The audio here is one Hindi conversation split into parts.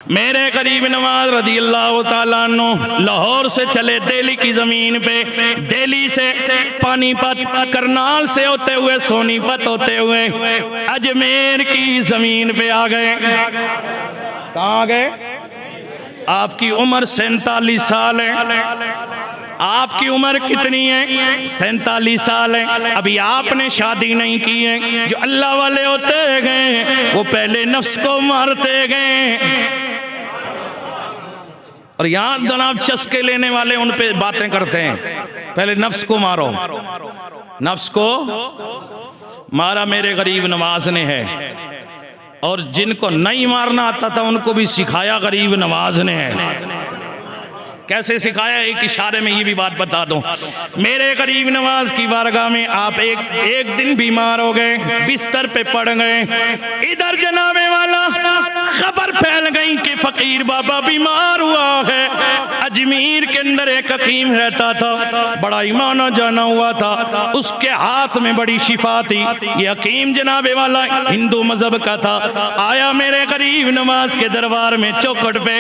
मेरे करीब नवाज रदी अल्लाह तआला अन्हु लाहौर से चले दिल्ली की ज़मीन पे, दिल्ली से पानीपत, करनाल से होते हुए सोनीपत होते हुए अजमेर की ज़मीन पे आ गए। कहाँ आ गए? आपकी उम्र 47 साल है। आपकी उम्र कितनी है? 47 साल है। अभी आपने शादी नहीं की है। जो अल्लाह वाले होते गए वो पहले नफ्स को मारते गए, और यहाँ जनाब चस्के लेने वाले उन पे बातें करते हैं, पहले नफ्स को मारो। नफ्स को मारा मेरे गरीब नवाज ने है, और जिनको नहीं मारना आता था उनको भी सिखाया गरीब नवाज ने है। कैसे सिखाया? एक इशारे में ये भी बात बता दूं। मेरे गरीब नवाज की बारगाह में आप एक दिन बीमार हो गए, बिस्तर पे पड़ गए, इधर जनाबे वाला खबर फैल गई कि फकीर बाबा बीमार हुआ है। अजमेर के अंदर एक हकीम रहता था, बड़ा ईमाना जाना हुआ था, उसके हाथ में बड़ी शिफा थी। ये हकीम जनाबे वाला हिंदू मजहब का था। आया मेरे गरीब नवाज के दरबार में चौखट पे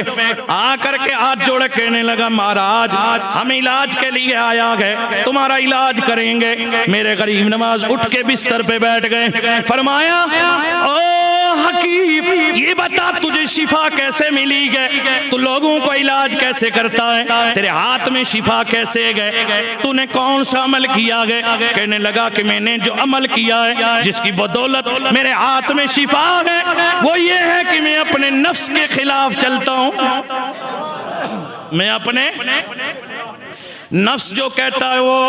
आकर के हाथ जोड़ कहने लगा, महाराज हम इलाज के लिए आया गए, तुम्हारा इलाज करेंगे। मेरे गरीब नवाज उठ के बिस्तर पे बैठ गए। फरमाया, ओ हकीम ये बता तुझे शिफा कैसे मिली है? तू लोगों को इलाज कैसे करता है? तेरे हाथ में शिफा कैसे गए? तूने कौन सा अमल किया है? कहने लगा कि मैंने जो अमल किया है, जिसकी बदौलत मेरे हाथ में शिफा है, वो ये है कि मैं अपने नफ्स के खिलाफ चलता हूं। मैं अपने नफ्स जो कहता है वो,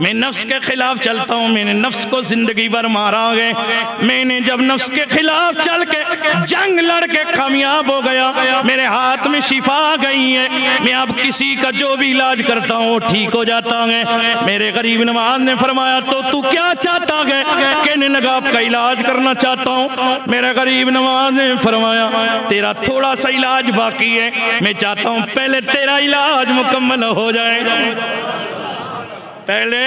मैं नफ्स के खिलाफ चलता हूँ। मैंने नफ्स को जिंदगी भर मारा है। मैंने जब नफ्स के खिलाफ चल के जंग लड़ के कामयाब हो गया, मेरे हाथ में शिफा आ गई है। मैं अब किसी का जो भी इलाज करता हूँ वो ठीक हो जाता है। मेरे गरीब नवाज ने फरमाया, तो तू क्या चाहता है? कहने लगा, आपका इलाज करना चाहता हूँ। मेरे गरीब नवाज ने फरमाया, तेरा थोड़ा सा इलाज बाकी है, मैं चाहता हूँ पहले तेरा इलाज मुकम्मल हो जाए, पहले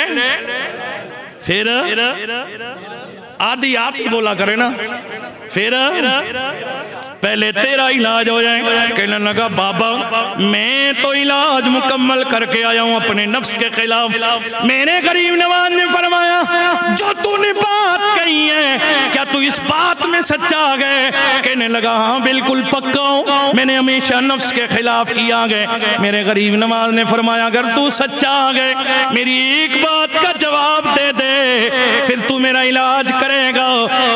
फिर आदि आप ही बोला करे ना, फिर पहले तेरा इलाज हो जाए। कहने लगा, बाबा मैं तो इलाज मुकम्मल करके आया हूं अपने नफ्स के खिलाफ। मेरे गरीब नवाज ने फरमाया, जो तूने बात कही है क्या तू इस बात में सच्चा है? कहने लगा, हाँ बिल्कुल पक्का हूं, मैंने हमेशा नफ्स के खिलाफ किया है। मेरे गरीब नवाज ने फरमाया, अगर तू सच्चा है मेरी एक बात का जवाब दे दे, फिर तू मेरा इलाज करेगा।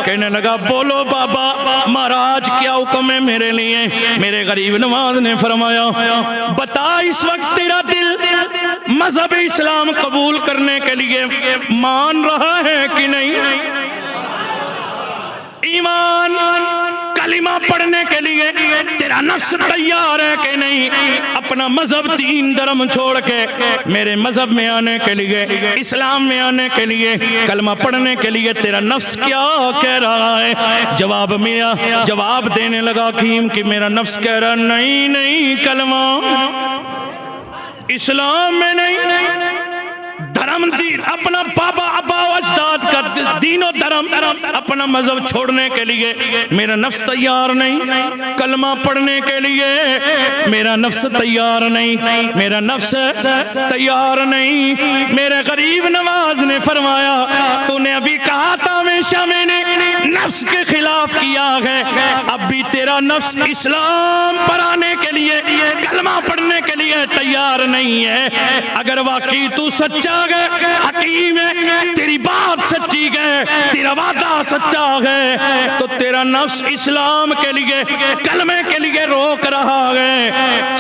कहने लगा, बोलो बाबा महाराज क्या हुक्म है मेरे लिए? मेरे गरीब नवाज ने फरमाया, बता इस वक्त तेरा दिल मजहब इस्लाम कबूल करने के लिए मान रहा है कि नहीं? ईमान कलिमा पढ़ने के लिए तेरा नफ्स तैयार है कि नहीं? अपना मजहब दीन धर्म छोड़ के मेरे मजहब में आने के लिए, इस्लाम में आने के लिए, कलमा पढ़ने के लिए तेरा नफ्स क्या कह रहा है? जवाब देने लगा हकीम कि मेरा नफ्स कह रहा, नहीं नहीं, कलमा इस्लाम में नहीं, धर्म दीन अपना बाबा अब्बा अजदाद का दीनो धर्म अपना मजहब छोड़ने के लिए मेरा नफ्स तैयार नहीं, कलमा पढ़ने के लिए मेरा नफ्स तैयार नहीं, मेरा नफ्स तैयार नहीं। मेरे गरीब नवाज ने फरमाया, तूने अभी कहा था हमेशा मैंने नफ्स के खिलाफ किया है, अब भी तेरा नफ्स इस्लाम पर आने के लिए, कलमा पढ़ने के लिए तैयार नहीं है। अगर वाकई तू सच्चा है, हकीम है, तेरी बात सच्ची है, तेरा वादा सच्चा है, तो तेरा नफ्स इस्लाम के लिए, कलमे के लिए रोक रहा है।